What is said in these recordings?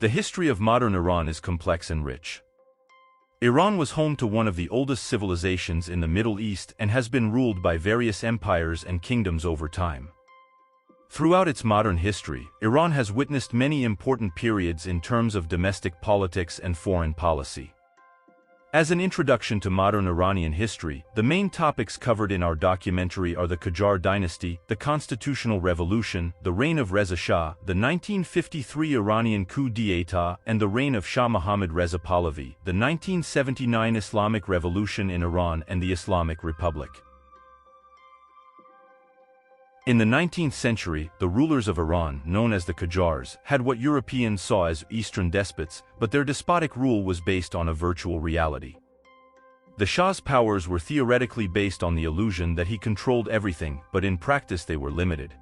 The history of modern Iran is complex and rich. Iran was home to one of the oldest civilizations in the Middle East and has been ruled by various empires and kingdoms over time. Throughout its modern history, Iran has witnessed many important periods in terms of domestic politics and foreign policy. As an introduction to modern Iranian history, the main topics covered in our documentary are the Qajar Dynasty, the Constitutional Revolution, the reign of Reza Shah, the 1953 Iranian coup d'état, and the reign of Shah Mohammad Reza Pahlavi, the 1979 Islamic Revolution in Iran and the Islamic Republic. In the 19th century, the rulers of Iran, known as the Qajars, had what Europeans saw as Eastern despots, but their despotic rule was based on a virtual reality. The Shah's powers were theoretically based on the illusion that he controlled everything, but in practice they were limited.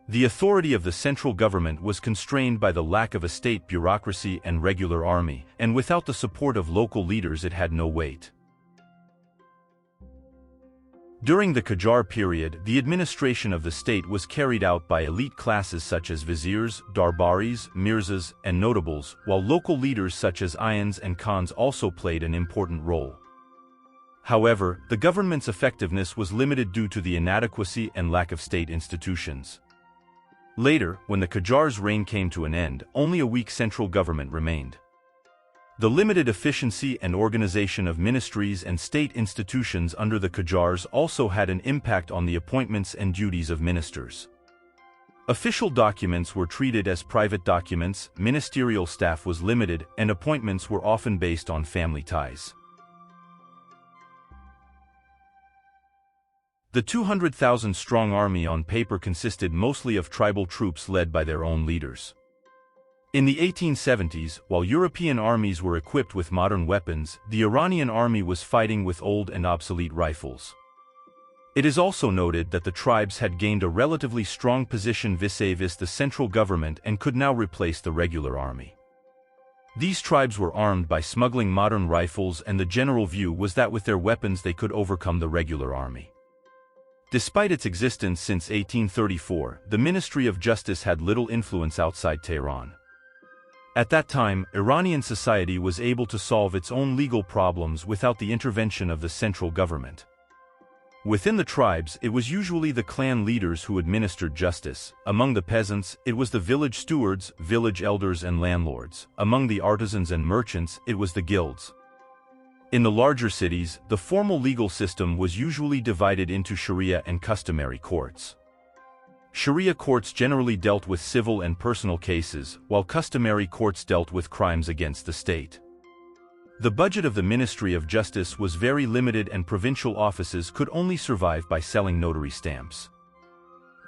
The authority of the central government was constrained by the lack of a state bureaucracy and regular army, and without the support of local leaders it had no weight. During the Qajar period, the administration of the state was carried out by elite classes such as viziers, darbaris, mirzas, and notables, while local leaders such as ayans and khans also played an important role. However, the government's effectiveness was limited due to the inadequacy and lack of state institutions. Later, when the Qajars' reign came to an end, only a weak central government remained. The limited efficiency and organization of ministries and state institutions under the Qajars also had an impact on the appointments and duties of ministers. Official documents were treated as private documents, ministerial staff was limited, and appointments were often based on family ties. The 200,000-strong army on paper consisted mostly of tribal troops led by their own leaders. In the 1870s, while European armies were equipped with modern weapons, the Iranian army was fighting with old and obsolete rifles. It is also noted that the tribes had gained a relatively strong position vis-a-vis the central government and could now replace the regular army. These tribes were armed by smuggling modern rifles, and the general view was that with their weapons they could overcome the regular army. Despite its existence since 1834, the Ministry of Justice had little influence outside Tehran. At that time, Iranian society was able to solve its own legal problems without the intervention of the central government. Within the tribes, it was usually the clan leaders who administered justice. Among the peasants, it was the village stewards, village elders and landlords. Among the artisans and merchants, it was the guilds. In the larger cities, the formal legal system was usually divided into Sharia and customary courts. Sharia courts generally dealt with civil and personal cases, while customary courts dealt with crimes against the state. The budget of the Ministry of Justice was very limited, and provincial offices could only survive by selling notary stamps.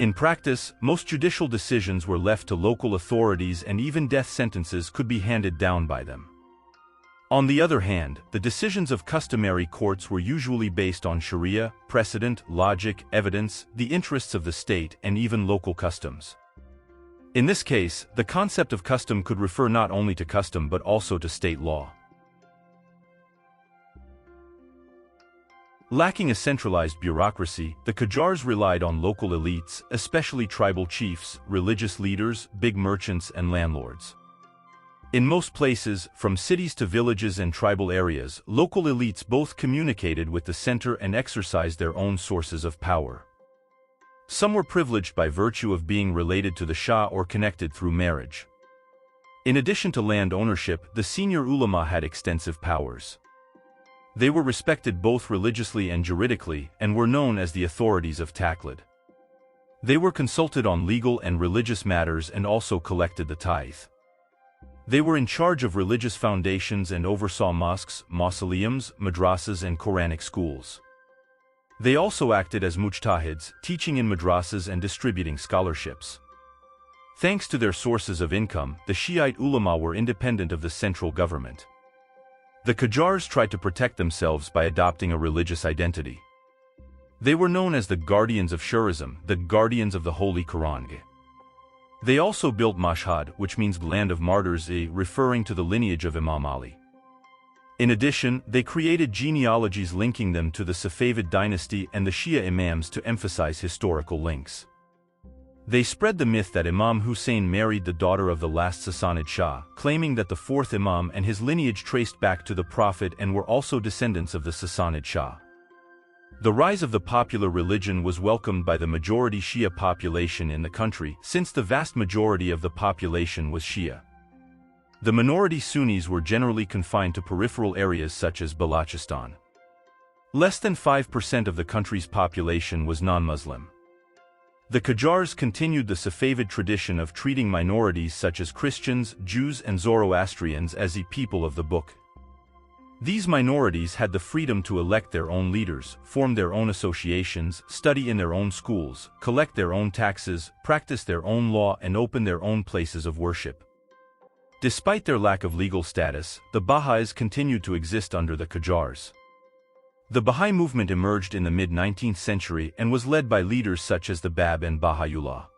In practice, most judicial decisions were left to local authorities, and even death sentences could be handed down by them. On the other hand, the decisions of customary courts were usually based on Sharia, precedent, logic, evidence, the interests of the state, and even local customs. In this case, the concept of custom could refer not only to custom but also to state law. Lacking a centralized bureaucracy, the Qajars relied on local elites, especially tribal chiefs, religious leaders, big merchants, and landlords. In most places, from cities to villages and tribal areas, local elites both communicated with the center and exercised their own sources of power. Some were privileged by virtue of being related to the Shah or connected through marriage. In addition to land ownership, the senior ulama had extensive powers. They were respected both religiously and juridically, and were known as the authorities of Taqlid. They were consulted on legal and religious matters and also collected the tithe. They were in charge of religious foundations and oversaw mosques, mausoleums, madrasas and Quranic schools. They also acted as mujtahids, teaching in madrasas and distributing scholarships. Thanks to their sources of income, the Shiite ulama were independent of the central government. The Qajars tried to protect themselves by adopting a religious identity. They were known as the guardians of Shurism, the guardians of the Holy Quran. They also built Mashhad, which means land of martyrs, referring to the lineage of Imam Ali. In addition, they created genealogies linking them to the Safavid dynasty and the Shia imams to emphasize historical links. They spread the myth that Imam Hussein married the daughter of the last Sassanid Shah, claiming that the fourth Imam and his lineage traced back to the Prophet and were also descendants of the Sassanid Shah. The rise of the popular religion was welcomed by the majority Shia population in the country, since the vast majority of the population was Shia. The minority Sunnis were generally confined to peripheral areas such as Balochistan. Less than 5% of the country's population was non-Muslim. The Qajars continued the Safavid tradition of treating minorities such as Christians, Jews and Zoroastrians as the people of the book. These minorities had the freedom to elect their own leaders, form their own associations, study in their own schools, collect their own taxes, practice their own law and open their own places of worship. Despite their lack of legal status, the Baha'is continued to exist under the Qajars. The Baha'i movement emerged in the mid-19th century and was led by leaders such as the Bab and Baha'u'llah.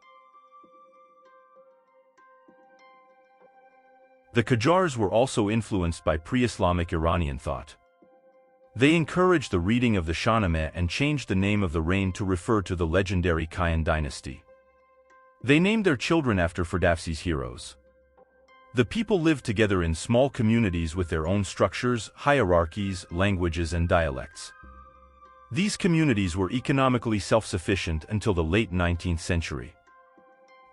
The Qajars were also influenced by pre-Islamic Iranian thought. They encouraged the reading of the Shahnameh and changed the name of the reign to refer to the legendary Qajar Dynasty. They named their children after Ferdowsi's heroes. The people lived together in small communities with their own structures, hierarchies, languages and dialects. These communities were economically self-sufficient until the late 19th century.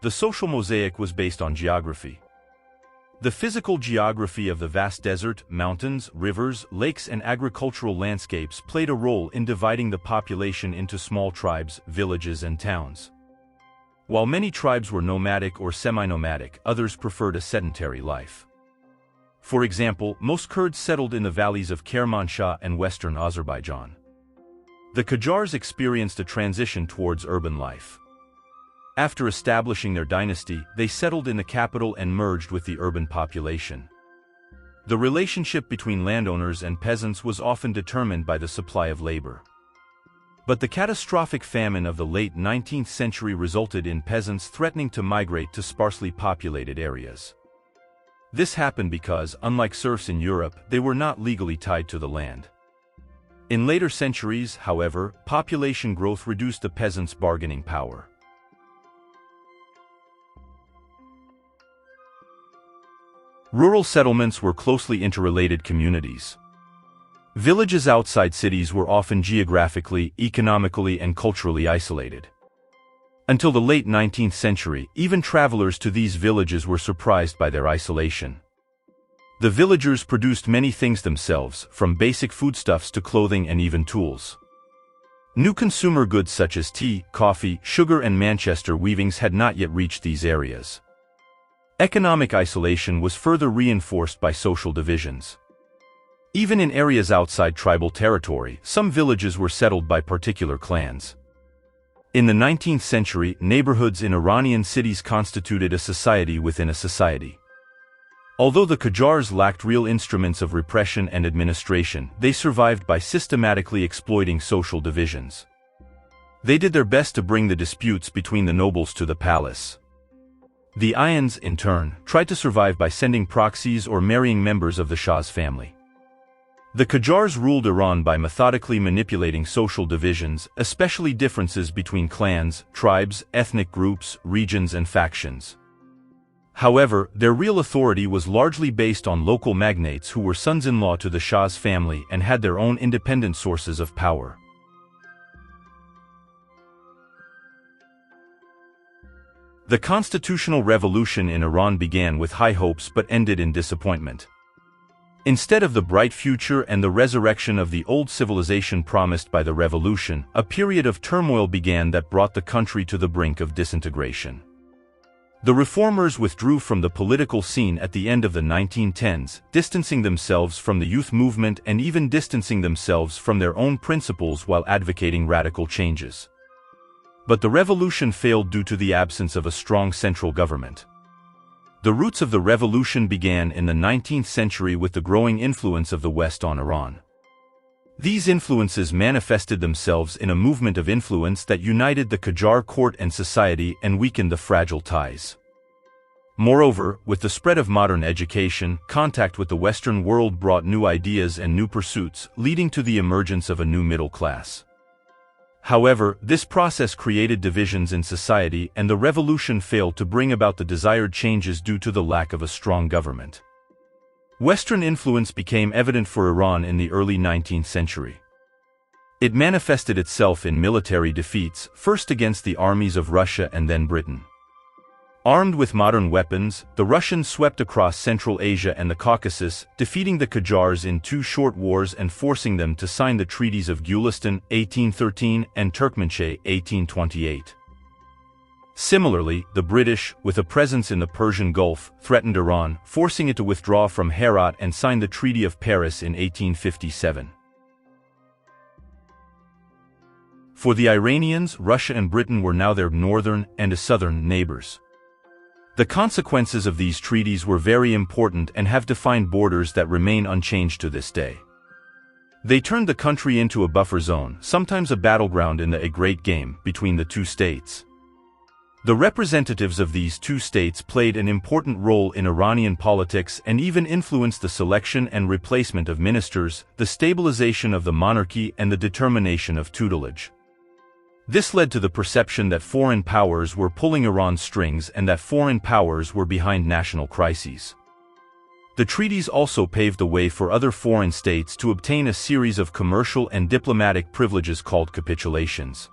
The social mosaic was based on geography. The physical geography of the vast desert, mountains, rivers, lakes and agricultural landscapes played a role in dividing the population into small tribes, villages and towns. While many tribes were nomadic or semi-nomadic, others preferred a sedentary life. For example, most Kurds settled in the valleys of Kermanshah and western Azerbaijan. The Qajars experienced a transition towards urban life. After establishing their dynasty, they settled in the capital and merged with the urban population. The relationship between landowners and peasants was often determined by the supply of labor. But the catastrophic famine of the late 19th century resulted in peasants threatening to migrate to sparsely populated areas. This happened because, unlike serfs in Europe, they were not legally tied to the land. In later centuries, however, population growth reduced the peasants' bargaining power. Rural settlements were closely interrelated communities. Villages outside cities were often geographically, economically, and culturally isolated. Until the late 19th century, even travelers to these villages were surprised by their isolation. The villagers produced many things themselves, from basic foodstuffs to clothing and even tools. New consumer goods such as tea, coffee, sugar, and Manchester weavings had not yet reached these areas. Economic isolation was further reinforced by social divisions. Even in areas outside tribal territory, some villages were settled by particular clans. In the 19th century, neighborhoods in Iranian cities constituted a society within a society. Although the Qajars lacked real instruments of repression and administration, they survived by systematically exploiting social divisions. They did their best to bring the disputes between the nobles to the palace. The Ayans, in turn, tried to survive by sending proxies or marrying members of the Shah's family. The Qajars ruled Iran by methodically manipulating social divisions, especially differences between clans, tribes, ethnic groups, regions and factions. However, their real authority was largely based on local magnates who were sons-in-law to the Shah's family and had their own independent sources of power. The constitutional revolution in Iran began with high hopes but ended in disappointment. Instead of the bright future and the resurrection of the old civilization promised by the revolution, a period of turmoil began that brought the country to the brink of disintegration. The reformers withdrew from the political scene at the end of the 1910s, distancing themselves from the youth movement and even distancing themselves from their own principles while advocating radical changes. But the revolution failed due to the absence of a strong central government. The roots of the revolution began in the 19th century with the growing influence of the West on Iran. These influences manifested themselves in a movement of influence that united the Qajar court and society and weakened the fragile ties. Moreover, with the spread of modern education, contact with the Western world brought new ideas and new pursuits, leading to the emergence of a new middle class. However, this process created divisions in society and the revolution failed to bring about the desired changes due to the lack of a strong government. Western influence became evident for Iran in the early 19th century. It manifested itself in military defeats, first against the armies of Russia and then Britain. Armed with modern weapons, the Russians swept across Central Asia and the Caucasus, defeating the Qajars in 2 short wars and forcing them to sign the treaties of Gulistan, 1813, and Turkmenchay, 1828. Similarly, the British, with a presence in the Persian Gulf, threatened Iran, forcing it to withdraw from Herat and sign the Treaty of Paris in 1857. For the Iranians, Russia and Britain were now their northern and southern neighbors. The consequences of these treaties were very important and have defined borders that remain unchanged to this day. They turned the country into a buffer zone, sometimes a battleground in a great game between the two states. The representatives of these two states played an important role in Iranian politics and even influenced the selection and replacement of ministers, the stabilization of the monarchy, and the determination of tutelage. This led to the perception that foreign powers were pulling Iran's strings and that foreign powers were behind national crises. The treaties also paved the way for other foreign states to obtain a series of commercial and diplomatic privileges called capitulations.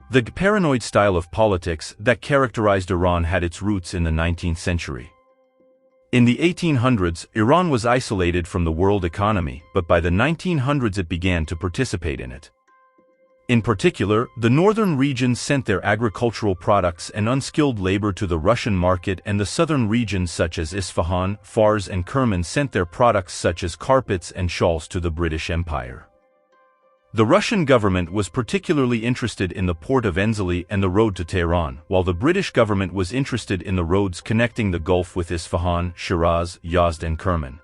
The paranoid style of politics that characterized Iran had its roots in the 19th century. In the 1800s, Iran was isolated from the world economy, but by the 1900s it began to participate in it. In particular, the northern regions sent their agricultural products and unskilled labor to the Russian market, and the southern regions such as Isfahan, Fars and Kerman sent their products such as carpets and shawls to the British Empire. The Russian government was particularly interested in the port of Enzeli and the road to Tehran, while the British government was interested in the roads connecting the Gulf with Isfahan, Shiraz, Yazd and Kerman.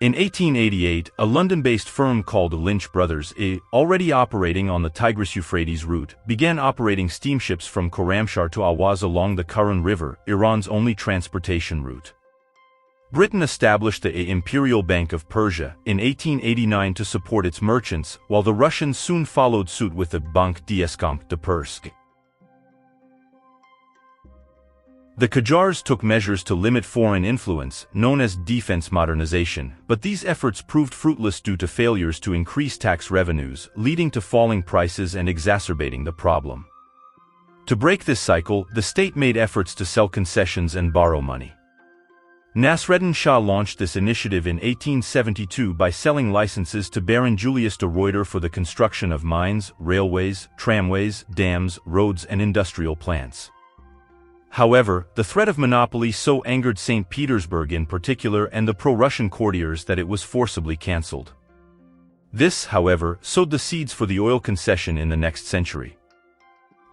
In 1888, a London-based firm called Lynch Brothers, already operating on the Tigris-Euphrates route, began operating steamships from Khorramshahr to Awaz along the Karun River, Iran's only transportation route. Britain established the Imperial Bank of Persia in 1889 to support its merchants, while the Russians soon followed suit with the Banque d'Escamps de Perse. The Qajars took measures to limit foreign influence, known as defense modernization, but these efforts proved fruitless due to failures to increase tax revenues, leading to falling prices and exacerbating the problem. To break this cycle, the state made efforts to sell concessions and borrow money. Nasreddin Shah launched this initiative in 1872 by selling licenses to Baron Julius de Ruyter for the construction of mines, railways, tramways, dams, roads and industrial plants. However, the threat of monopoly so angered St. Petersburg in particular and the pro-Russian courtiers that it was forcibly cancelled. This, however, sowed the seeds for the oil concession in the next century.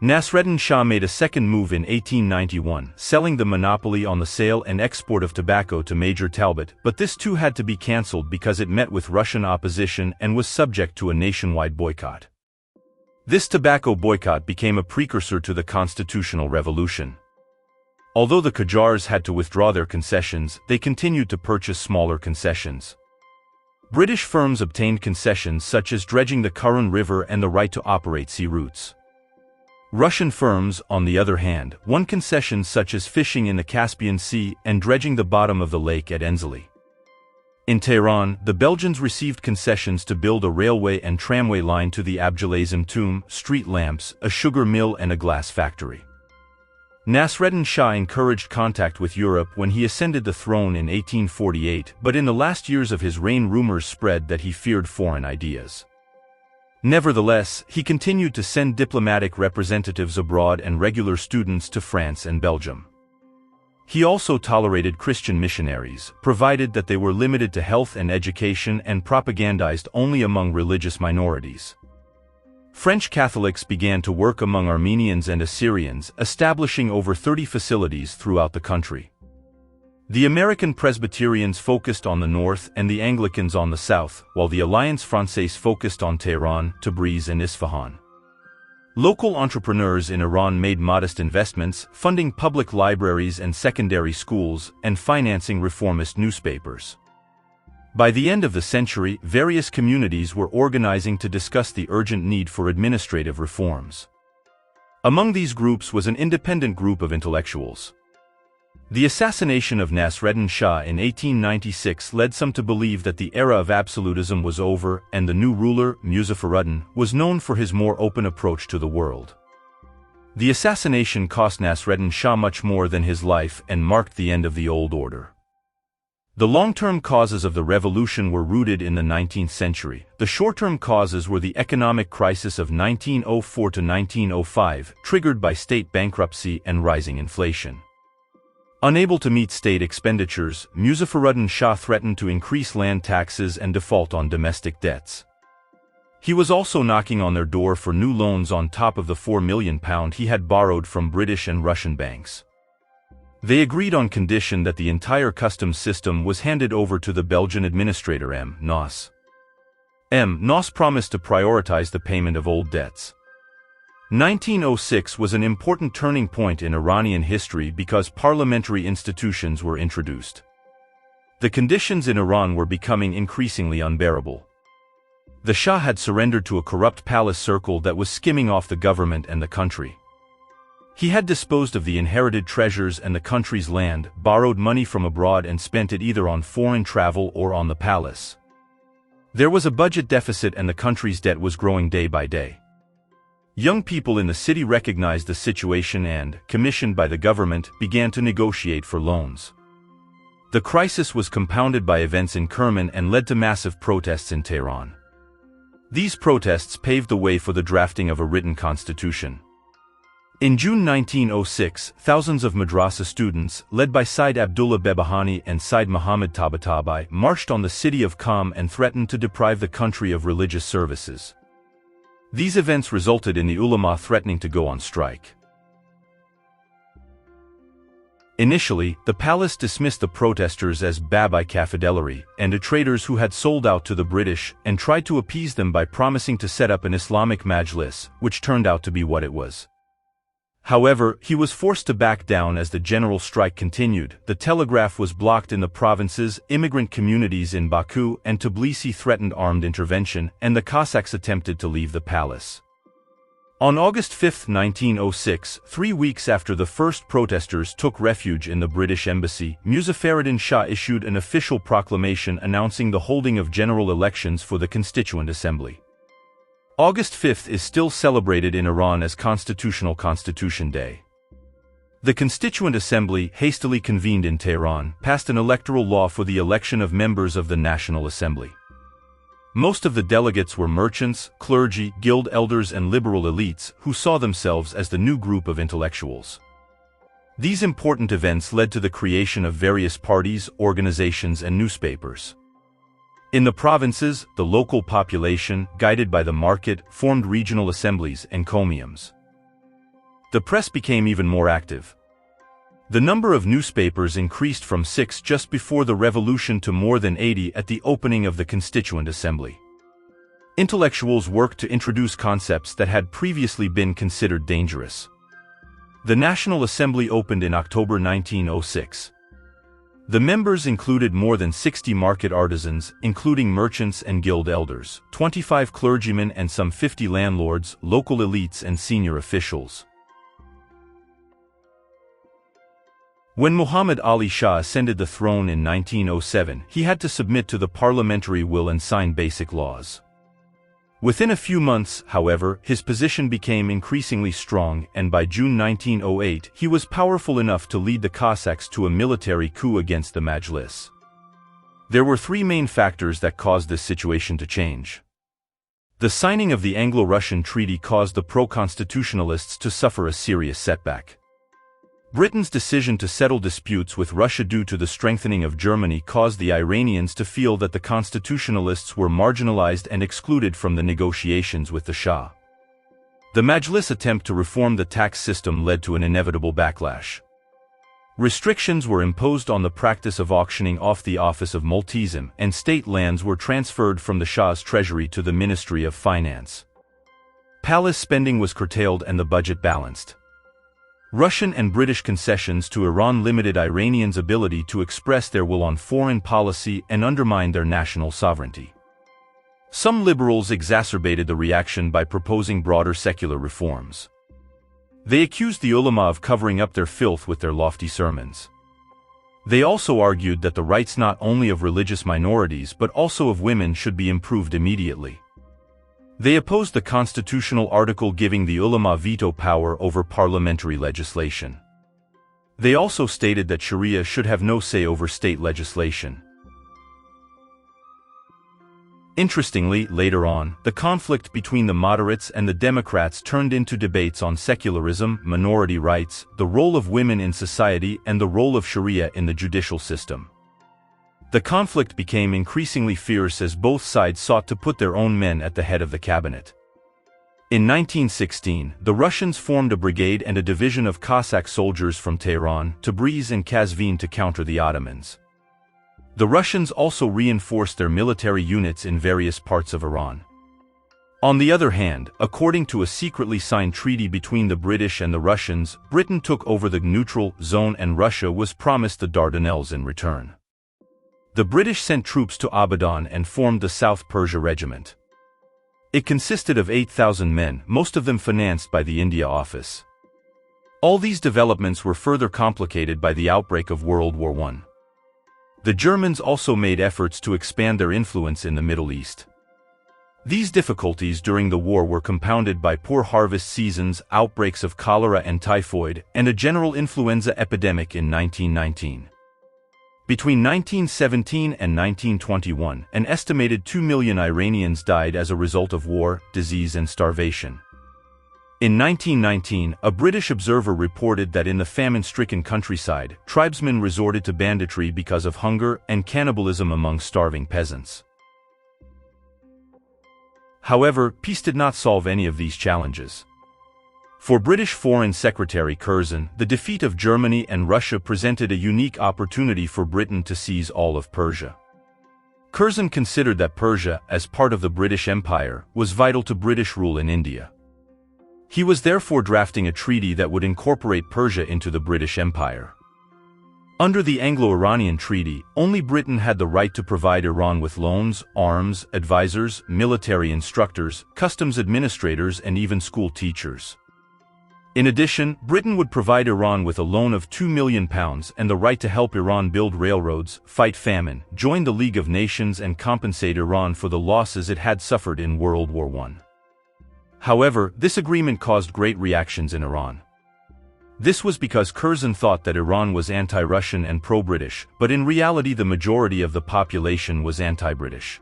Nasreddin Shah made a second move in 1891, selling the monopoly on the sale and export of tobacco to Major Talbot, but this too had to be cancelled because it met with Russian opposition and was subject to a nationwide boycott. This tobacco boycott became a precursor to the Constitutional Revolution. Although the Qajars had to withdraw their concessions, they continued to purchase smaller concessions. British firms obtained concessions such as dredging the Karun River and the right to operate sea routes. Russian firms, on the other hand, won concessions such as fishing in the Caspian Sea and dredging the bottom of the lake at Enzeli. In Tehran, the Belgians received concessions to build a railway and tramway line to the Abdulazim tomb, street lamps, a sugar mill and a glass factory. Nasreddin Shah encouraged contact with Europe when he ascended the throne in 1848, but in the last years of his reign rumors spread that he feared foreign ideas. Nevertheless, he continued to send diplomatic representatives abroad and regular students to France and Belgium. He also tolerated Christian missionaries, provided that they were limited to health and education and propagandized only among religious minorities. French Catholics began to work among Armenians and Assyrians, establishing over 30 facilities throughout the country. The American Presbyterians focused on the north and the Anglicans on the south, while the Alliance Française focused on Tehran, Tabriz and Isfahan. Local entrepreneurs in Iran made modest investments, funding public libraries and secondary schools, and financing reformist newspapers. By the end of the century, various communities were organizing to discuss the urgent need for administrative reforms. Among these groups was an independent group of intellectuals. The assassination of Nasreddin Shah in 1896 led some to believe that the era of absolutism was over, and the new ruler, Muzaffaruddin, was known for his more open approach to the world. The assassination cost Nasreddin Shah much more than his life and marked the end of the old order. The long-term causes of the revolution were rooted in the 19th century. The short-term causes were the economic crisis of 1904 to 1905, triggered by state bankruptcy and rising inflation. Unable to meet state expenditures, Muzaffaruddin Shah threatened to increase land taxes and default on domestic debts. He was also knocking on their door for new loans on top of the £4 million he had borrowed from British and Russian banks. They agreed on condition that the entire customs system was handed over to the Belgian administrator M. Noss. M. Noss promised to prioritize the payment of old debts. 1906 was an important turning point in Iranian history because parliamentary institutions were introduced. The conditions in Iran were becoming increasingly unbearable. The Shah had surrendered to a corrupt palace circle that was skimming off the government and the country. He had disposed of the inherited treasures and the country's land, borrowed money from abroad and spent it either on foreign travel or on the palace. There was a budget deficit and the country's debt was growing day by day. Young people in the city recognized the situation and, commissioned by the government, began to negotiate for loans. The crisis was compounded by events in Kerman and led to massive protests in Tehran. These protests paved the way for the drafting of a written constitution. In June 1906, thousands of madrasa students, led by Said Abdullah Bebahani and Said Muhammad Tabatabai, marched on the city of Qom and threatened to deprive the country of religious services. These events resulted in the ulama threatening to go on strike. Initially, the palace dismissed the protesters as Babai Kafidelari and traitors who had sold out to the British and tried to appease them by promising to set up an Islamic Majlis, which turned out to be what it was. However, he was forced to back down as the general strike continued. The telegraph was blocked in the provinces, immigrant communities in Baku and Tbilisi threatened armed intervention, and the Cossacks attempted to leave the palace. On August 5, 1906, 3 weeks after the first protesters took refuge in the British embassy, Muzaffaruddin Shah issued an official proclamation announcing the holding of general elections for the Constituent Assembly. August 5 is still celebrated in Iran as Constitutional Constitution Day. The Constituent Assembly, hastily convened in Tehran, passed an electoral law for the election of members of the National Assembly. Most of the delegates were merchants, clergy, guild elders and liberal elites who saw themselves as the new group of intellectuals. These important events led to the creation of various parties, organizations and newspapers. In the provinces, the local population, guided by the market, formed regional assemblies and comiums. The press became even more active. The number of newspapers increased from 6 just before the revolution to more than 80 at the opening of the Constituent Assembly. Intellectuals worked to introduce concepts that had previously been considered dangerous. The National Assembly opened in October 1906. The members included more than 60 market artisans, including merchants and guild elders, 25 clergymen and some 50 landlords, local elites and senior officials. When Muhammad Ali Shah ascended the throne in 1907, he had to submit to the parliamentary will and sign basic laws. Within a few months, however, his position became increasingly strong, and by June 1908 he was powerful enough to lead the Cossacks to a military coup against the Majlis. There were 3 main factors that caused this situation to change. The signing of the Anglo-Russian Treaty caused the pro-constitutionalists to suffer a serious setback. Britain's decision to settle disputes with Russia due to the strengthening of Germany caused the Iranians to feel that the constitutionalists were marginalized and excluded from the negotiations with the Shah. The Majlis' attempt to reform the tax system led to an inevitable backlash. Restrictions were imposed on the practice of auctioning off the office of multism, and state lands were transferred from the Shah's treasury to the Ministry of Finance. Palace spending was curtailed and the budget balanced. Russian and British concessions to Iran limited Iranians' ability to express their will on foreign policy and undermined their national sovereignty. Some liberals exacerbated the reaction by proposing broader secular reforms. They accused the ulama of covering up their filth with their lofty sermons. They also argued that the rights not only of religious minorities but also of women should be improved immediately. They opposed the constitutional article giving the ulama veto power over parliamentary legislation. They also stated that Sharia should have no say over state legislation. Interestingly, later on, the conflict between the moderates and the Democrats turned into debates on secularism, minority rights, the role of women in society, and the role of Sharia in the judicial system. The conflict became increasingly fierce as both sides sought to put their own men at the head of the cabinet. In 1916, the Russians formed a brigade and a division of Cossack soldiers from Tehran, Tabriz and Kazvin to counter the Ottomans. The Russians also reinforced their military units in various parts of Iran. On the other hand, according to a secretly signed treaty between the British and the Russians, Britain took over the neutral zone and Russia was promised the Dardanelles in return. The British sent troops to Abadan and formed the South Persia Regiment. It consisted of 8,000 men, most of them financed by the India Office. All these developments were further complicated by the outbreak of World War I. The Germans also made efforts to expand their influence in the Middle East. These difficulties during the war were compounded by poor harvest seasons, outbreaks of cholera and typhoid, and a general influenza epidemic in 1919. Between 1917 and 1921, an estimated 2 million Iranians died as a result of war, disease and starvation. In 1919, a British observer reported that in the famine-stricken countryside, tribesmen resorted to banditry because of hunger and cannibalism among starving peasants. However, peace did not solve any of these challenges. For British Foreign Secretary Curzon, the defeat of Germany and Russia presented a unique opportunity for Britain to seize all of Persia. Curzon considered that Persia, as part of the British Empire, was vital to British rule in India. He was therefore drafting a treaty that would incorporate Persia into the British Empire. Under the Anglo-Iranian Treaty, only Britain had the right to provide Iran with loans, arms, advisors, military instructors, customs administrators and even school teachers. In addition, Britain would provide Iran with a loan of £2 million and the right to help Iran build railroads, fight famine, join the League of Nations and compensate Iran for the losses it had suffered in World War I. However, this agreement caused great reactions in Iran. This was because Curzon thought that Iran was anti-Russian and pro-British, but in reality the majority of the population was anti-British.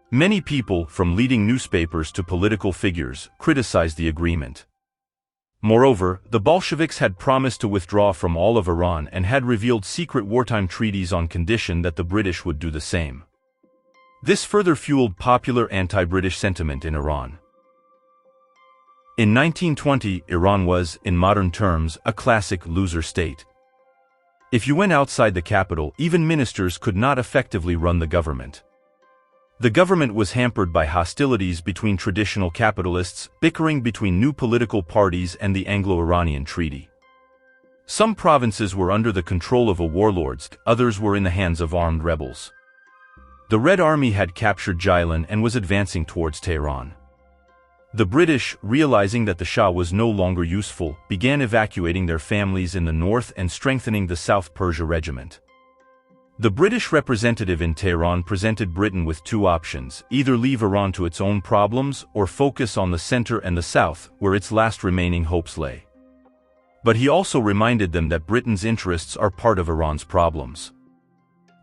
Many people, from leading newspapers to political figures, criticized the agreement. Moreover, the Bolsheviks had promised to withdraw from all of Iran and had revealed secret wartime treaties on condition that the British would do the same. This further fueled popular anti-British sentiment in Iran. In 1920, Iran was, in modern terms, a classic loser state. If you went outside the capital, even ministers could not effectively run the government. The government was hampered by hostilities between traditional capitalists, bickering between new political parties and the Anglo-Iranian Treaty. Some provinces were under the control of warlords, others were in the hands of armed rebels. The Red Army had captured Jilin and was advancing towards Tehran. The British, realizing that the Shah was no longer useful, began evacuating their families in the north and strengthening the South Persia Regiment. The British representative in Tehran presented Britain with two options: either leave Iran to its own problems or focus on the center and the south, where its last remaining hopes lay. But he also reminded them that Britain's interests are part of Iran's problems.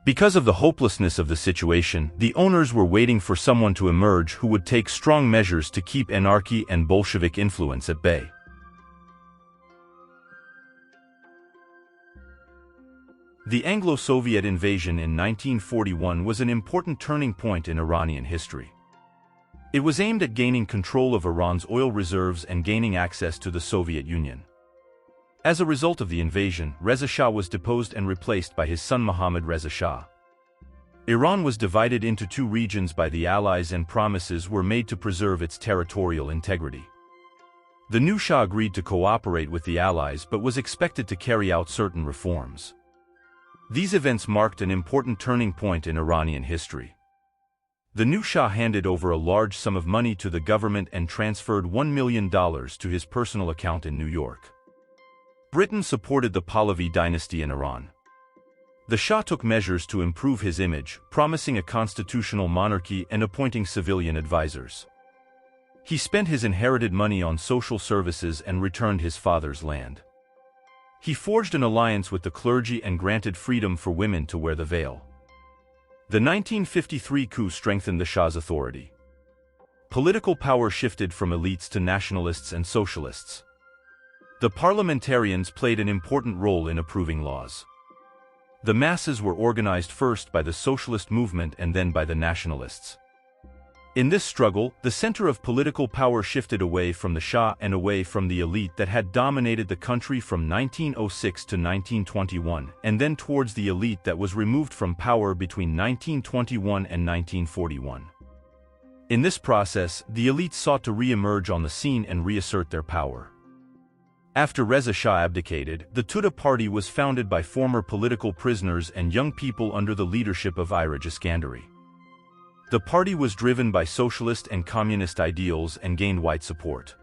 Because of the hopelessness of the situation, the owners were waiting for someone to emerge who would take strong measures to keep anarchy and Bolshevik influence at bay. The Anglo-Soviet invasion in 1941 was an important turning point in Iranian history. It was aimed at gaining control of Iran's oil reserves and gaining access to the Soviet Union. As a result of the invasion, Reza Shah was deposed and replaced by his son Mohammad Reza Shah. Iran was divided into two regions by the Allies and promises were made to preserve its territorial integrity. The new Shah agreed to cooperate with the Allies but was expected to carry out certain reforms. These events marked an important turning point in Iranian history. The new Shah handed over a large sum of money to the government and transferred $1 million to his personal account in New York. Britain supported the Pahlavi dynasty in Iran. The Shah took measures to improve his image, promising a constitutional monarchy and appointing civilian advisors. He spent his inherited money on social services and returned his father's land. He forged an alliance with the clergy and granted freedom for women to wear the veil. The 1953 coup strengthened the Shah's authority. Political power shifted from elites to nationalists and socialists. The parliamentarians played an important role in approving laws. The masses were organized first by the socialist movement and then by the nationalists. In this struggle, the center of political power shifted away from the Shah and away from the elite that had dominated the country from 1906 to 1921, and then towards the elite that was removed from power between 1921 and 1941. In this process, the elites sought to re-emerge on the scene and reassert their power. After Reza Shah abdicated, the Tudeh party was founded by former political prisoners and young people under the leadership of Iranian. The party was driven by socialist and communist ideals and gained wide support.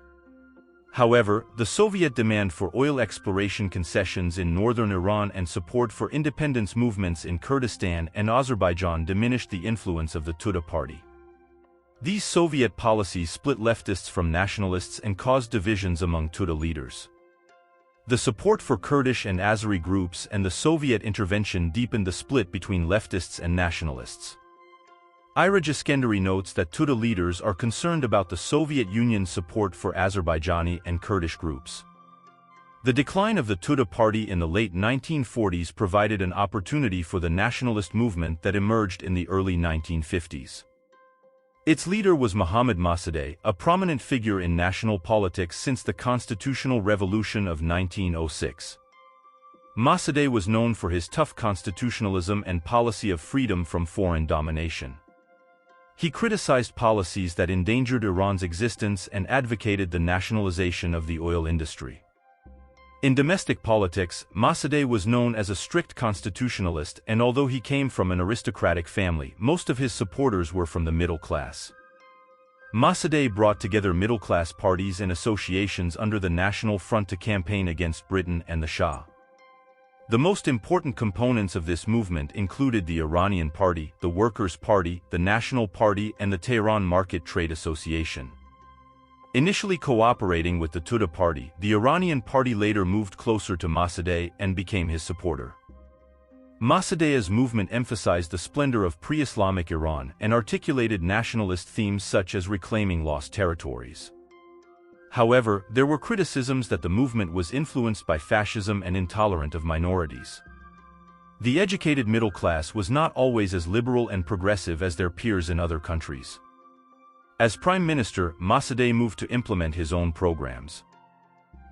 However, the Soviet demand for oil exploration concessions in northern Iran and support for independence movements in Kurdistan and Azerbaijan diminished the influence of the Tudeh party. These Soviet policies split leftists from nationalists and caused divisions among Tudeh leaders. The support for Kurdish and Azeri groups and the Soviet intervention deepened the split between leftists and nationalists. Iranian notes that Tudeh leaders are concerned about the Soviet Union's support for Azerbaijani and Kurdish groups. The decline of the Tudeh party in the late 1940s provided an opportunity for the nationalist movement that emerged in the early 1950s. Its leader was Mohammad Mossadegh, a prominent figure in national politics since the Constitutional Revolution of 1906. Mossadegh was known for his tough constitutionalism and policy of freedom from foreign domination. He criticized policies that endangered Iran's existence and advocated the nationalization of the oil industry. In domestic politics, Mossadegh was known as a strict constitutionalist, and although he came from an aristocratic family, most of his supporters were from the middle class. Mossadegh brought together middle-class parties and associations under the National Front to campaign against Britain and the Shah. The most important components of this movement included the Iranian Party, the Workers' Party, the National Party, and the Tehran Market Trade Association. Initially cooperating with the Tudeh party, the Iranian Party later moved closer to Mossadegh and became his supporter. Mossadegh's movement emphasized the splendor of pre-Islamic Iran and articulated nationalist themes such as reclaiming lost territories. However, there were criticisms that the movement was influenced by fascism and intolerant of minorities. The educated middle class was not always as liberal and progressive as their peers in other countries. As Prime Minister, Mossadegh moved to implement his own programs.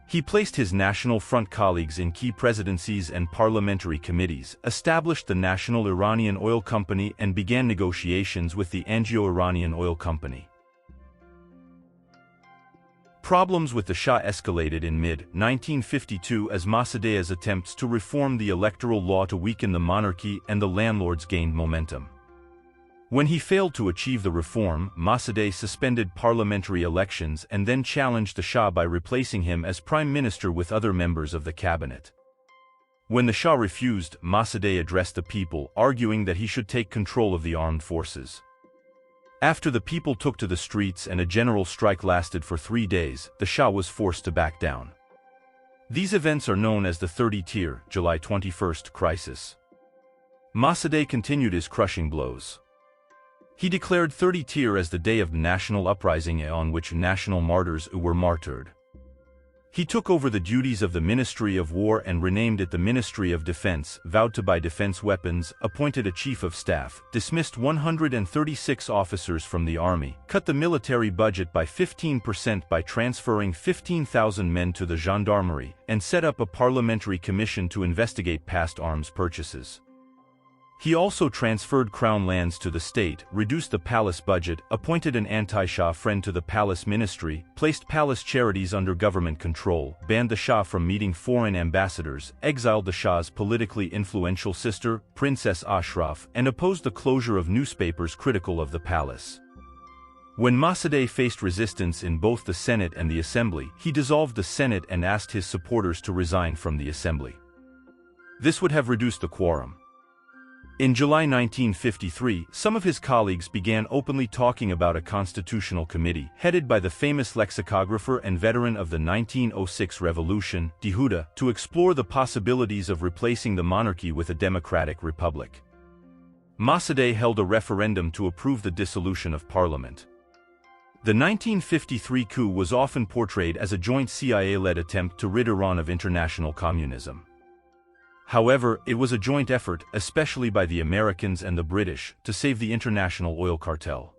He placed his National Front colleagues in key presidencies and parliamentary committees, established the National Iranian Oil Company, and began negotiations with the Anglo-Iranian Oil Company. Problems with the Shah escalated in mid-1952 as Mossadegh's attempts to reform the electoral law to weaken the monarchy and the landlords gained momentum. When he failed to achieve the reform, Mossadegh suspended parliamentary elections and then challenged the Shah by replacing him as prime minister with other members of the cabinet. When the Shah refused, Mossadegh addressed the people, arguing that he should take control of the armed forces. After the people took to the streets and a general strike lasted for 3 days, the Shah was forced to back down. These events are known as the 30-tier, July 21st crisis. Mossadegh continued his crushing blows. He declared 30-tier as the day of national uprising on which national martyrs were martyred. He took over the duties of the Ministry of War and renamed it the Ministry of Defense, vowed to buy defense weapons, appointed a chief of staff, dismissed 136 officers from the army, cut the military budget by 15% by transferring 15,000 men to the gendarmerie, and set up a parliamentary commission to investigate past arms purchases. He also transferred crown lands to the state, reduced the palace budget, appointed an anti-Shah friend to the palace ministry, placed palace charities under government control, banned the Shah from meeting foreign ambassadors, exiled the Shah's politically influential sister, Princess Ashraf, and opposed the closure of newspapers critical of the palace. When Mosaddegh faced resistance in both the Senate and the Assembly, he dissolved the Senate and asked his supporters to resign from the Assembly. This would have reduced the quorum. In July 1953, some of his colleagues began openly talking about a constitutional committee, headed by the famous lexicographer and veteran of the 1906 revolution, Dihuda, to explore the possibilities of replacing the monarchy with a democratic republic. Mosaddegh held a referendum to approve the dissolution of parliament. The 1953 coup was often portrayed as a joint CIA-led attempt to rid Iran of international communism. However, it was a joint effort, especially by the Americans and the British, to save the international oil cartel.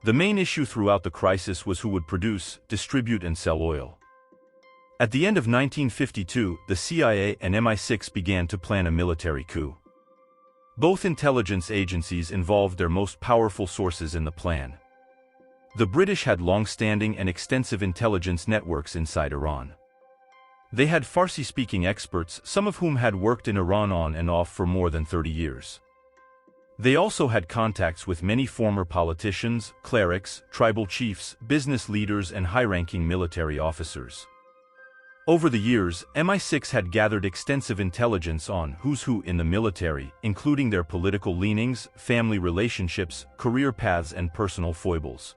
The main issue throughout the crisis was who would produce, distribute and sell oil. At the end of 1952, the CIA and MI6 began to plan a military coup. Both intelligence agencies involved their most powerful sources in the plan. The British had long-standing and extensive intelligence networks inside Iran. They had Farsi-speaking experts, some of whom had worked in Iran on and off for more than 30 years. They also had contacts with many former politicians, clerics, tribal chiefs, business leaders and high-ranking military officers. Over the years, MI6 had gathered extensive intelligence on who's who in the military, including their political leanings, family relationships, career paths and personal foibles.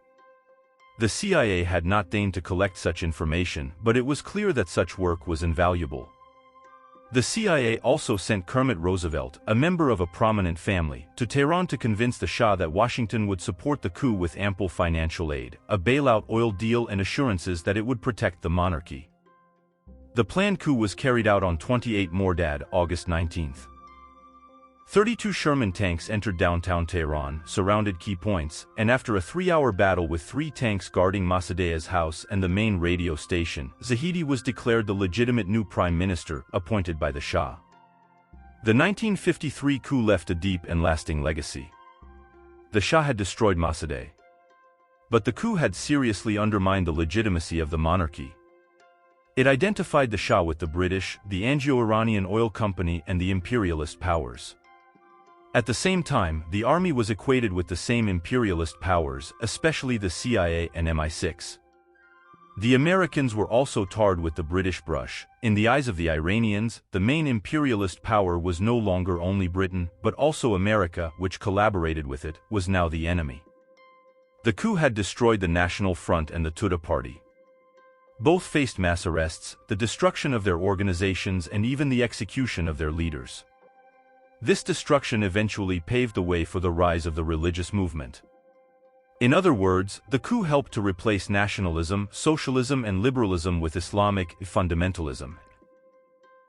The CIA had not deigned to collect such information, but it was clear that such work was invaluable. The CIA also sent Kermit Roosevelt, a member of a prominent family, to Tehran to convince the Shah that Washington would support the coup with ample financial aid, a bailout oil deal and assurances that it would protect the monarchy. The planned coup was carried out on 28 Mordad, August 19. 32 Sherman tanks entered downtown Tehran, surrounded key points, and after a 3-hour battle with 3 tanks guarding Mossadegh's house and the main radio station, Zahedi was declared the legitimate new prime minister, appointed by the Shah. The 1953 coup left a deep and lasting legacy. The Shah had destroyed Mossadegh. But the coup had seriously undermined the legitimacy of the monarchy. It identified the Shah with the British, the Anglo-Iranian Oil Company and the imperialist powers. At the same time, the army was equated with the same imperialist powers, especially the CIA and MI6. The Americans were also tarred with the British brush. In the eyes of the Iranians, the main imperialist power was no longer only Britain, but also America, which collaborated with it, was now the enemy. The coup had destroyed the National Front and the Tudeh Party. Both faced mass arrests, the destruction of their organizations and even the execution of their leaders. This destruction eventually paved the way for the rise of the religious movement. In other words, the coup helped to replace nationalism, socialism and liberalism with Islamic fundamentalism.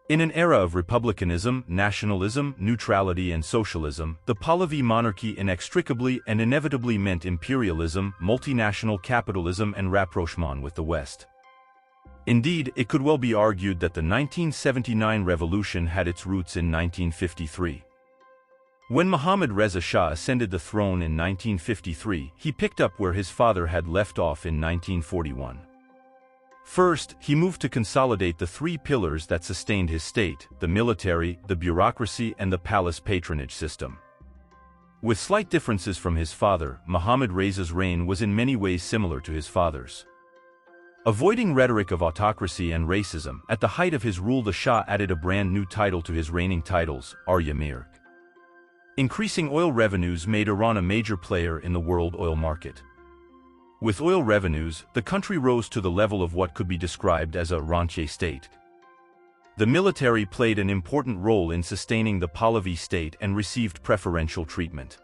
In an era of republicanism, nationalism, neutrality and socialism, the Pahlavi monarchy inextricably and inevitably meant imperialism, multinational capitalism and rapprochement with the West. Indeed, it could well be argued that the 1979 revolution had its roots in 1953. When Mohammad Reza Shah ascended the throne in 1953, he picked up where his father had left off in 1941. First, he moved to consolidate the 3 pillars that sustained his state: the military, the bureaucracy, and the palace patronage system. With slight differences from his father, Mohammad Reza's reign was in many ways similar to his father's. Avoiding rhetoric of autocracy and racism, at the height of his rule the Shah added a brand new title to his reigning titles, Ar-Yamir. Increasing oil revenues made Iran a major player in the world oil market. With oil revenues, the country rose to the level of what could be described as a rentier state. The military played an important role in sustaining the Pahlavi state and received preferential treatment.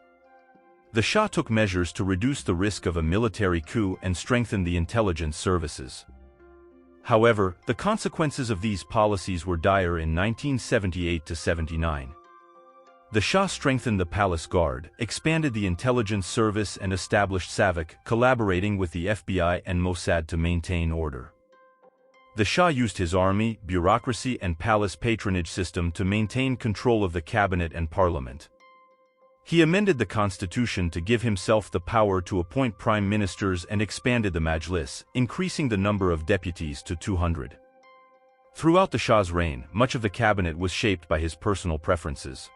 The Shah took measures to reduce the risk of a military coup and strengthen the intelligence services. However, the consequences of these policies were dire in 1978–79. The Shah strengthened the palace guard, expanded the intelligence service and established SAVAK, collaborating with the FBI and Mossad to maintain order. The Shah used his army, bureaucracy and palace patronage system to maintain control of the cabinet and parliament. He amended the constitution to give himself the power to appoint prime ministers and expanded the Majlis, increasing the number of deputies to 200. Throughout the Shah's reign, much of the cabinet was shaped by his personal preferences.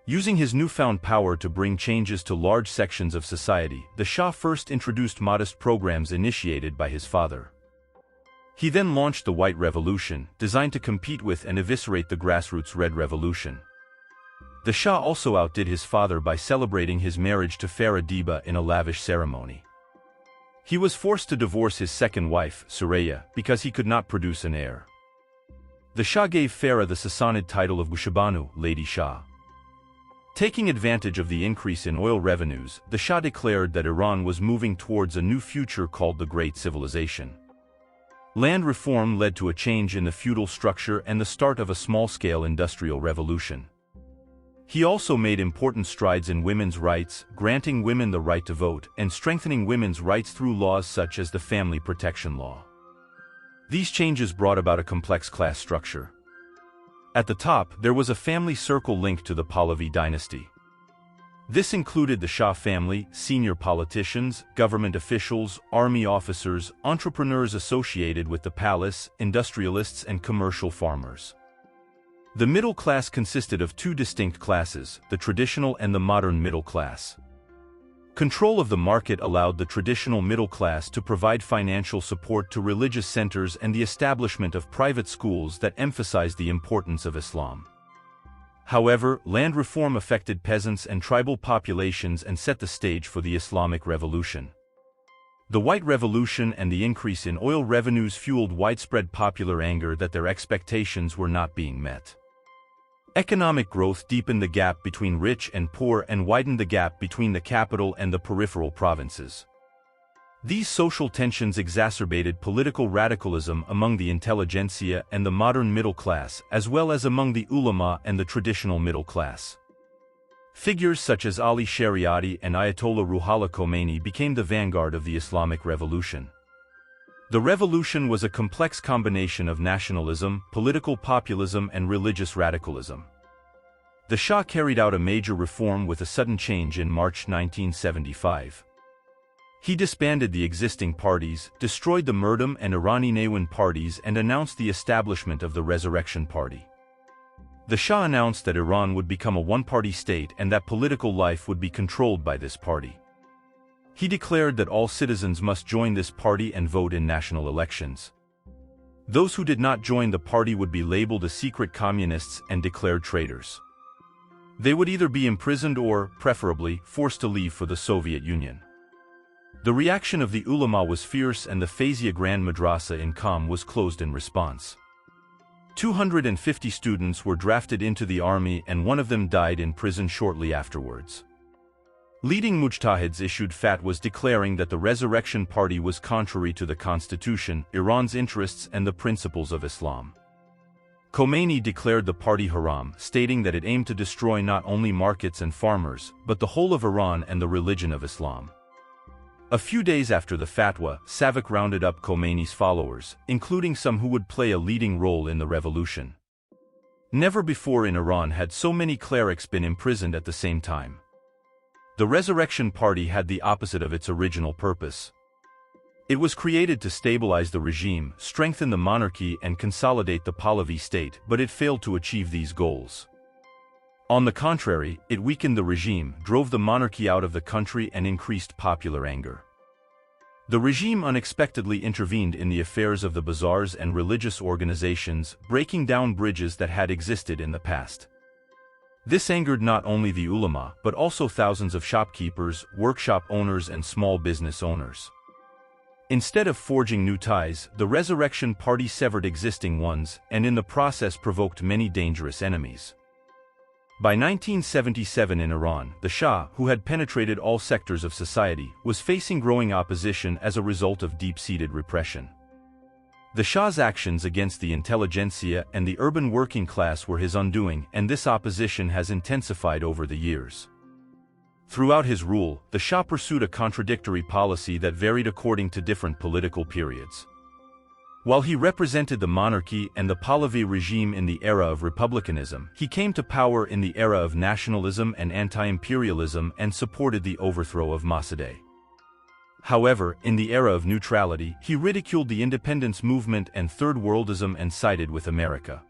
Using his newfound power to bring changes to large sections of society, the Shah first introduced modest programs initiated by his father. He then launched the White Revolution, designed to compete with and eviscerate the grassroots Red Revolution. The Shah also outdid his father by celebrating his marriage to Farah Diba in a lavish ceremony. He was forced to divorce his second wife, Suraya, because he could not produce an heir. The Shah gave Farah the Sassanid title of Gushabanu, Lady Shah. Taking advantage of the increase in oil revenues, the Shah declared that Iran was moving towards a new future called the Great Civilization. Land reform led to a change in the feudal structure and the start of a small-scale industrial revolution. He also made important strides in women's rights, granting women the right to vote, and strengthening women's rights through laws such as the Family Protection Law. These changes brought about a complex class structure. At the top, there was a family circle linked to the Pahlavi dynasty. This included the Shah family, senior politicians, government officials, army officers, entrepreneurs associated with the palace, industrialists and commercial farmers. The middle class consisted of two distinct classes, the traditional and the modern middle class. Control of the market allowed the traditional middle class to provide financial support to religious centers and the establishment of private schools that emphasized the importance of Islam. However, land reform affected peasants and tribal populations and set the stage for the Islamic Revolution. The White Revolution and the increase in oil revenues fueled widespread popular anger that their expectations were not being met. Economic growth deepened the gap between rich and poor and widened the gap between the capital and the peripheral provinces. These social tensions exacerbated political radicalism among the intelligentsia and the modern middle class, as well as among the ulama and the traditional middle class. Figures such as Ali Shariati and Ayatollah Ruhollah Khomeini became the vanguard of the Islamic Revolution. The revolution was a complex combination of nationalism, political populism and religious radicalism. The Shah carried out a major reform with a sudden change in March 1975. He disbanded the existing parties, destroyed the Murdam and Iranian parties and announced the establishment of the Resurrection Party. The Shah announced that Iran would become a one-party state and that political life would be controlled by this party. He declared that all citizens must join this party and vote in national elections. Those who did not join the party would be labeled as secret communists and declared traitors. They would either be imprisoned or, preferably, forced to leave for the Soviet Union. The reaction of the ulama was fierce and the Fazia Grand Madrasa in Qom was closed in response. 250 students were drafted into the army and one of them died in prison shortly afterwards. Leading mujtahids issued fatwas declaring that the Resurrection Party was contrary to the constitution, Iran's interests and the principles of Islam. Khomeini declared the party haram, stating that it aimed to destroy not only markets and farmers, but the whole of Iran and the religion of Islam. A few days after the fatwa, Savak rounded up Khomeini's followers, including some who would play a leading role in the revolution. Never before in Iran had so many clerics been imprisoned at the same time. The Resurrection Party had the opposite of its original purpose. It was created to stabilize the regime, strengthen the monarchy and consolidate the Pahlavi state, but it failed to achieve these goals. On the contrary, it weakened the regime, drove the monarchy out of the country and increased popular anger. The regime unexpectedly intervened in the affairs of the bazaars and religious organizations, breaking down bridges that had existed in the past. This angered not only the ulama, but also thousands of shopkeepers, workshop owners and small business owners. Instead of forging new ties, the Resurrection Party severed existing ones, and in the process provoked many dangerous enemies. By 1977 in Iran, the Shah, who had penetrated all sectors of society, was facing growing opposition as a result of deep-seated repression. The Shah's actions against the intelligentsia and the urban working class were his undoing, and this opposition has intensified over the years. Throughout his rule, the Shah pursued a contradictory policy that varied according to different political periods. While he represented the monarchy and the Pahlavi regime in the era of republicanism, he came to power in the era of nationalism and anti-imperialism and supported the overthrow of Mossadegh. However, in the era of neutrality, he ridiculed the independence movement and Third Worldism and sided with America.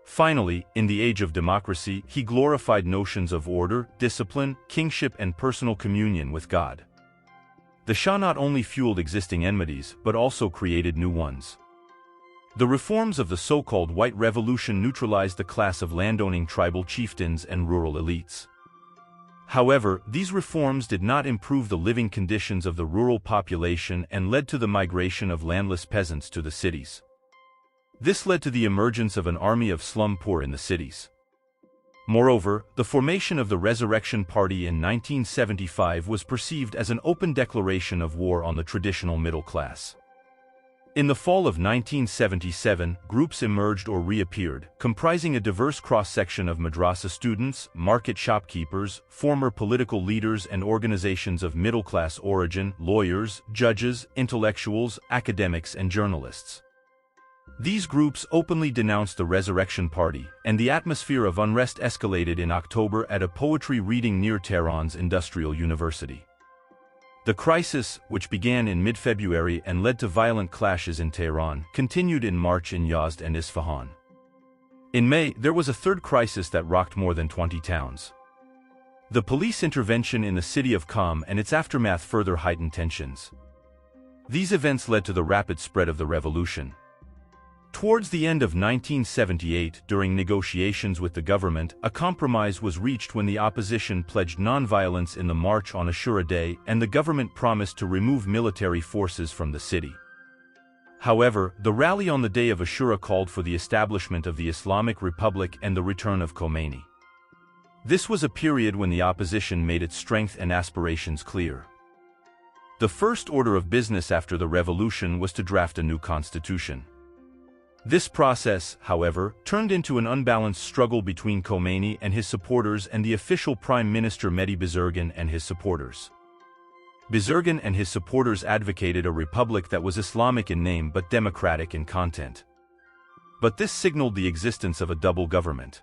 Finally, in the age of democracy, he glorified notions of order, discipline, kingship and personal communion with God. The Shah not only fueled existing enmities, but also created new ones. The reforms of the so-called White Revolution neutralized the class of landowning tribal chieftains and rural elites. However, these reforms did not improve the living conditions of the rural population and led to the migration of landless peasants to the cities. This led to the emergence of an army of slum poor in the cities. Moreover, the formation of the Resurrection Party in 1975 was perceived as an open declaration of war on the traditional middle class. In the fall of 1977, groups emerged or reappeared, comprising a diverse cross-section of madrasa students, market shopkeepers, former political leaders and organizations of middle-class origin, lawyers, judges, intellectuals, academics and journalists. These groups openly denounced the Resurrection Party, and the atmosphere of unrest escalated in October at a poetry reading near Tehran's Industrial University. The crisis, which began in mid-February and led to violent clashes in Tehran, continued in March in Yazd and Isfahan. In May, there was a third crisis that rocked more than 20 towns. The police intervention in the city of Qom and its aftermath further heightened tensions. These events led to the rapid spread of the revolution. Towards the end of 1978, during negotiations with the government, a compromise was reached when the opposition pledged nonviolence in the March on Ashura Day and the government promised to remove military forces from the city. However, the rally on the day of Ashura called for the establishment of the Islamic Republic and the return of Khomeini. This was a period when the opposition made its strength and aspirations clear. The first order of business after the revolution was to draft a new constitution. This process, however, turned into an unbalanced struggle between Khomeini and his supporters and the official Prime Minister Mehdi Bazargan and his supporters. Bazargan and his supporters advocated a republic that was Islamic in name but democratic in content. But this signaled the existence of a double government.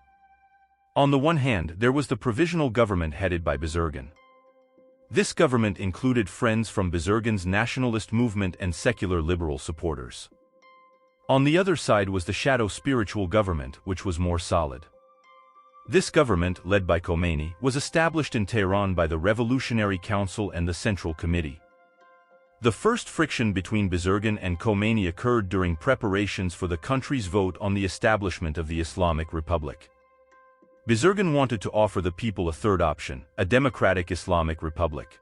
On the one hand, there was the provisional government headed by Bazargan. This government included friends from Bazargan's nationalist movement and secular liberal supporters. On the other side was the shadow spiritual government, which was more solid. This government, led by Khomeini, was established in Tehran by the Revolutionary Council and the Central Committee. The first friction between Bazargan and Khomeini occurred during preparations for the country's vote on the establishment of the Islamic Republic. Bazargan wanted to offer the people a third option, a democratic Islamic Republic.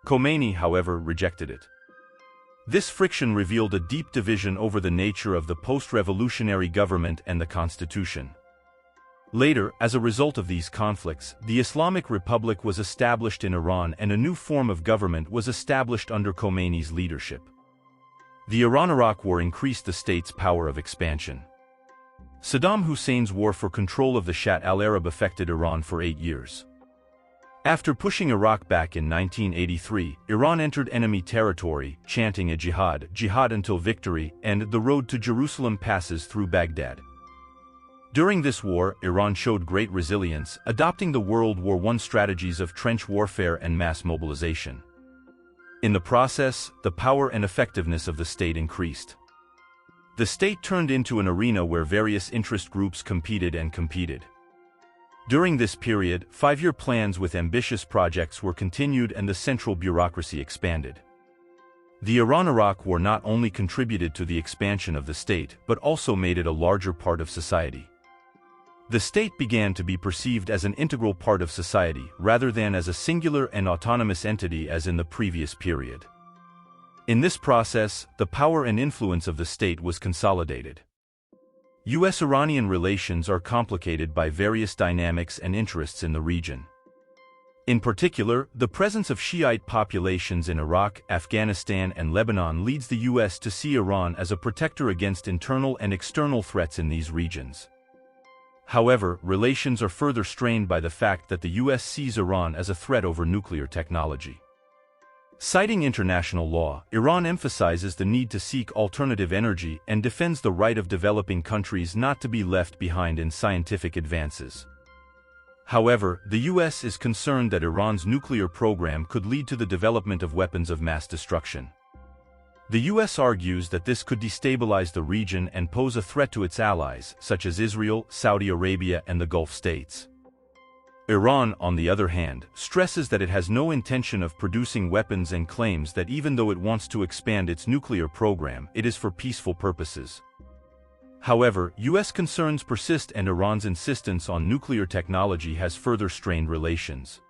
Khomeini, however, rejected it. This friction revealed a deep division over the nature of the post-revolutionary government and the constitution. Later, as a result of these conflicts, the Islamic Republic was established in Iran and a new form of government was established under Khomeini's leadership. The Iran-Iraq War increased the state's power of expansion. Saddam Hussein's war for control of the Shat al-Arab affected Iran for 8 years. After pushing Iraq back in 1983, Iran entered enemy territory, chanting a jihad, jihad until victory, and the road to Jerusalem passes through Baghdad. During this war, Iran showed great resilience, adopting the World War I strategies of trench warfare and mass mobilization. In the process, the power and effectiveness of the state increased. The state turned into an arena where various interest groups competed. During this period, 5-year plans with ambitious projects were continued and the central bureaucracy expanded. The Iran-Iraq War not only contributed to the expansion of the state, but also made it a larger part of society. The state began to be perceived as an integral part of society, rather than as a singular and autonomous entity as in the previous period. In this process, the power and influence of the state was consolidated. U.S.-Iranian relations are complicated by various dynamics and interests in the region. In particular, the presence of Shiite populations in Iraq, Afghanistan and Lebanon leads the U.S. to see Iran as a protector against internal and external threats in these regions. However, relations are further strained by the fact that the U.S. sees Iran as a threat over nuclear technology. Citing international law, Iran emphasizes the need to seek alternative energy and defends the right of developing countries not to be left behind in scientific advances. However, the US is concerned that Iran's nuclear program could lead to the development of weapons of mass destruction. The US argues that this could destabilize the region and pose a threat to its allies, such as Israel, Saudi Arabia, and the Gulf states. Iran, on the other hand, stresses that it has no intention of producing weapons and claims that even though it wants to expand its nuclear program, it is for peaceful purposes. However, US concerns persist and Iran's insistence on nuclear technology has further strained relations.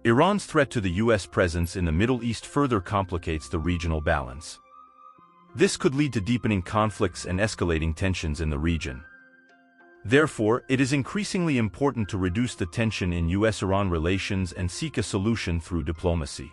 Iran's threat to the US presence in the Middle East further complicates the regional balance. This could lead to deepening conflicts and escalating tensions in the region. Therefore, it is increasingly important to reduce the tension in US-Iran relations and seek a solution through diplomacy.